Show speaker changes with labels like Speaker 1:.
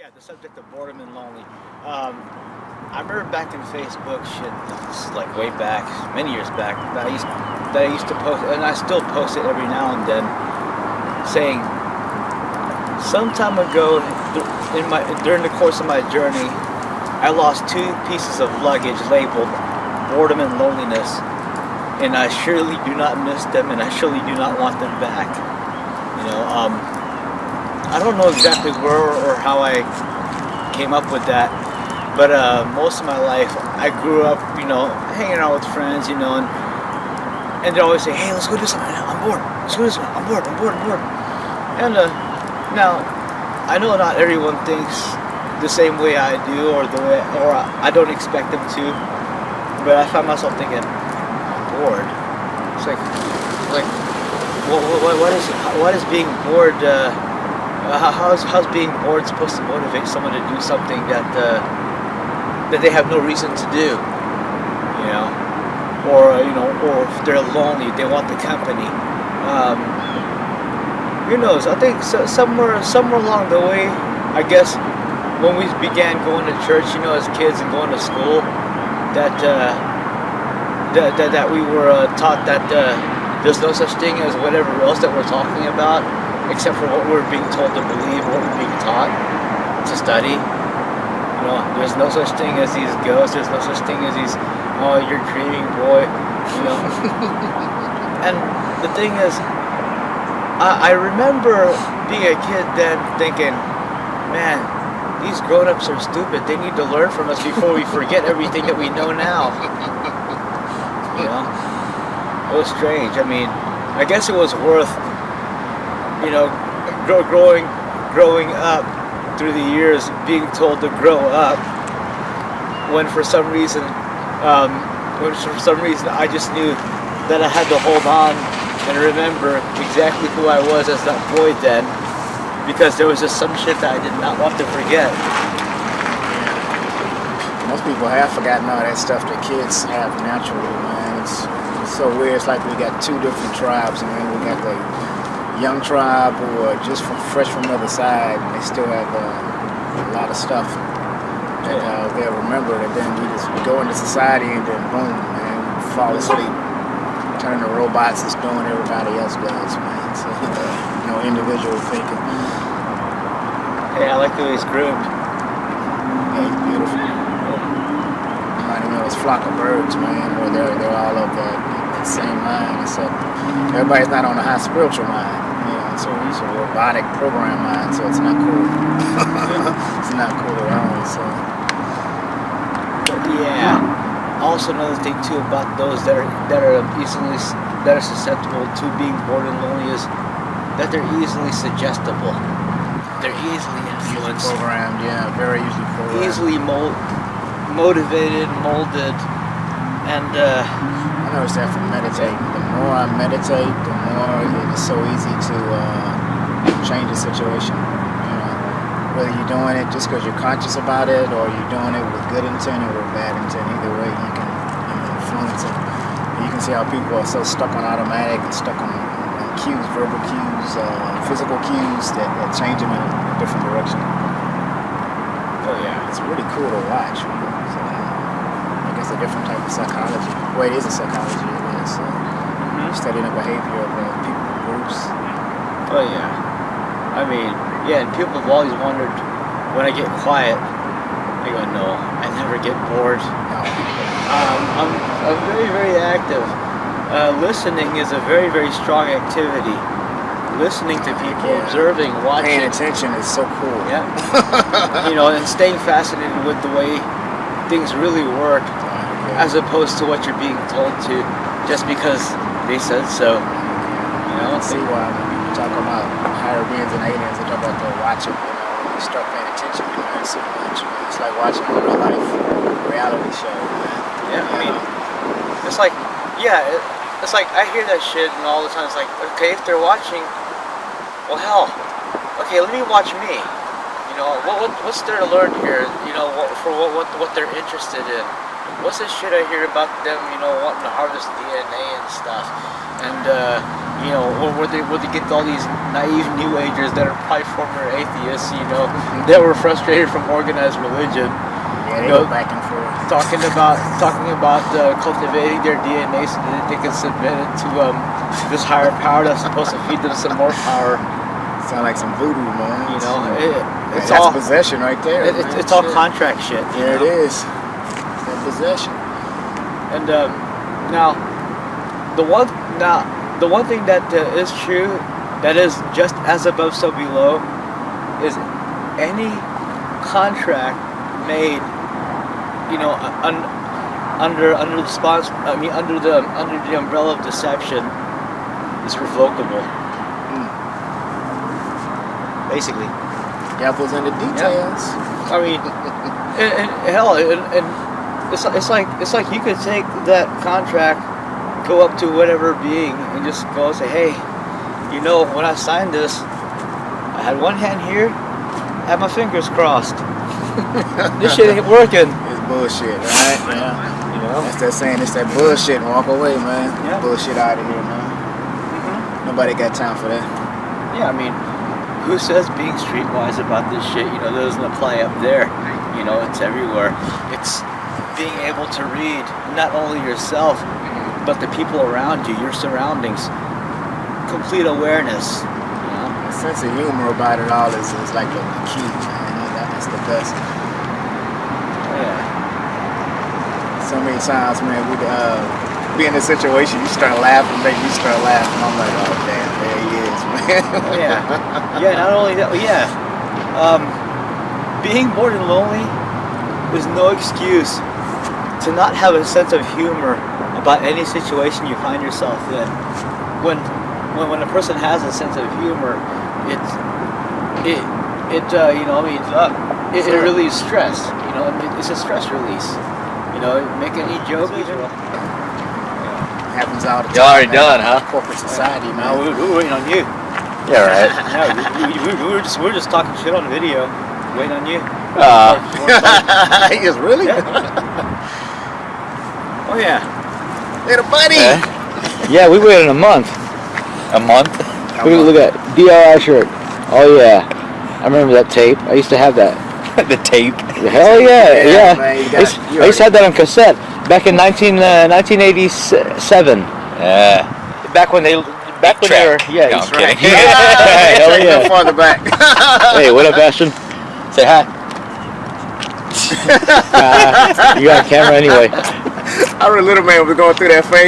Speaker 1: Yeah, the subject of boredom and lonely. I remember back in Facebook, shit, it's like way back, many years back, that I used to post, and I still post it every now and then, saying, some time ago, during the course of my journey, I lost two pieces of luggage labeled boredom and loneliness, and I surely do not miss them, and I surely do not want them back. You know, I don't know exactly where or how I came up with that, but most of my life I grew up, hanging out with friends, and they always say, "Hey, let's go do something. I'm bored. Let's go do something. I'm bored. I'm bored. I'm bored." And now, I know not everyone thinks the same way I do, or I don't expect them to, but I find myself thinking, I'm bored. It's like, what is being bored? How's being bored supposed to motivate someone to do something that they have no reason to do? Or if they're lonely, they want the company. Who knows? I think somewhere along the way, I guess, when we began going to church, as kids and going to school, that we were taught that there's no such thing as whatever else that we're talking about, except for what we're being told to believe, what we're being taught to study. There's no such thing as these ghosts. There's no such thing as these, oh, you're dreaming, boy. And the thing is, I remember being a kid then thinking, man, these grown-ups are stupid. They need to learn from us before we forget everything that we know now. It was strange. I mean, I guess it was worth, growing up through the years, being told to grow up, when for some reason I just knew that I had to hold on and remember exactly who I was as that boy then, because there was just some shit that I did not want to forget.
Speaker 2: Most people have forgotten all that stuff that kids have naturally, man. It's so weird. It's like we got two different tribes, man. We got the young tribe who are just fresh from the other side, and they still have a lot of stuff that they'll remember. And then we just go into society, and then boom, man, fall asleep, turn to robots that's doing everybody else does, man. So no individual thinking.
Speaker 1: Hey, I like the way it's groomed.
Speaker 2: Yeah, it's beautiful. Reminding me of this flock of birds, man, where they're all of that same mind, except everybody's not on a high spiritual mind. So it's a robotic program mind, so it's not cool. It's not cool at all. So.
Speaker 1: Yeah. Also, another thing too about those that are susceptible to being bored and lonely is that they're easily suggestible. They're easily influenced.
Speaker 2: Programmed, yeah, very easily programmed.
Speaker 1: Easily motivated, molded, and.
Speaker 2: I noticed that from meditating. The more I meditate, the more it's so easy to change the situation. Whether you're doing it just because you're conscious about it, or you're doing it with good intent or with bad intent, either way you can influence it. And you can see how people are so stuck on automatic and stuck on cues, verbal cues, physical cues that change them in a different direction.
Speaker 1: Oh yeah,
Speaker 2: it's really cool to watch. So, I guess a different type of psychology. Well, it is a psychology. It is studying the behavior of people, groups.
Speaker 1: Oh yeah. I mean, yeah, and people have always wondered, when I get quiet, I go, no, I never get bored.
Speaker 2: No.
Speaker 1: I'm very, very active. Listening is a very, very strong activity. Listening to people, observing, watching.
Speaker 2: Paying attention is so cool.
Speaker 1: Yeah. And staying fascinated with the way things really work, as opposed to what you're being told to, just because they said so.
Speaker 2: See why when people talk about higher beings and aliens, they talk about they're watching. When you start paying attention, you learn so much. It's like watching a real life reality show, man.
Speaker 1: Yeah, I mean, it's like I hear that shit, and all the time it's like, okay, if they're watching, well, hell, okay, let me watch me. What's there to learn here? What they're interested in. What's this shit I hear about them? Wanting to harvest DNA and stuff, and You know, or where they get all these naive New Agers that are probably former atheists, you know, that were frustrated from organized religion.
Speaker 2: Yeah, they go back and forth.
Speaker 1: Talking about cultivating their DNA so that they can submit it to this higher power that's supposed to feed them some more power.
Speaker 2: Sound like some voodoo, man.
Speaker 1: You know, it's
Speaker 2: that's
Speaker 1: all
Speaker 2: possession right there.
Speaker 1: It's all contract shit.
Speaker 2: Yeah, it is. It's possession.
Speaker 1: And now, the one thing that is true, that is just as above, so below, is any contract made, you know, under the under the umbrella of deception is revocable. Basically,
Speaker 2: Devil's in the details.
Speaker 1: Yeah. I mean, and hell, and it's like you could take that contract, go up to whatever being, and just go and say, hey, you know, when I signed this, I had one hand here, I had my fingers crossed. This shit ain't working.
Speaker 2: It's bullshit, right? Yeah.
Speaker 1: You know,
Speaker 2: that's that saying. It's that bullshit. Walk away, man.
Speaker 1: Yeah.
Speaker 2: Bullshit out of here, man. Nobody got time for that.
Speaker 1: Yeah, I mean, who says being streetwise about this shit, you know, doesn't apply up there? You know, it's everywhere. It's being able to read not only yourself, but the people around you, your surroundings. Complete awareness. You know?
Speaker 2: The sense of humor about it all is like the key, man. That's the best.
Speaker 1: Yeah.
Speaker 2: So many times, man, we be in a situation, you start laughing, you start laughing. I'm like, oh damn, there he is, man.
Speaker 1: Yeah. Yeah, not only that, yeah. Being bored and lonely is no excuse to not have a sense of humor about any situation you find yourself in. When a person has a sense of humor, it relieves stress. You know, it's a stress release. You know, make any joke.
Speaker 2: Happens all the time.
Speaker 3: You already done, huh?
Speaker 2: Corporate society, man.
Speaker 1: No, we're waiting on you.
Speaker 3: Yeah, right.
Speaker 1: No, we're just talking shit on the video, waiting on you.
Speaker 2: He is really?
Speaker 1: Yeah. Oh yeah.
Speaker 2: Little buddy.
Speaker 3: Yeah, we waited a month. A month? Look at DIY shirt. Oh yeah. I remember that tape. I used to have that.
Speaker 4: The tape.
Speaker 3: Hell yeah, yeah.
Speaker 2: Man,
Speaker 3: I used to have that on cassette back in 1987.
Speaker 4: Yeah.
Speaker 3: Back when they were, yeah.
Speaker 4: No, I'm kidding.
Speaker 3: Hell yeah.
Speaker 2: Go farther back.
Speaker 3: Hey, what up, Ashton? Say hi. You got a camera anyway.
Speaker 2: I remember little man was going through that phase.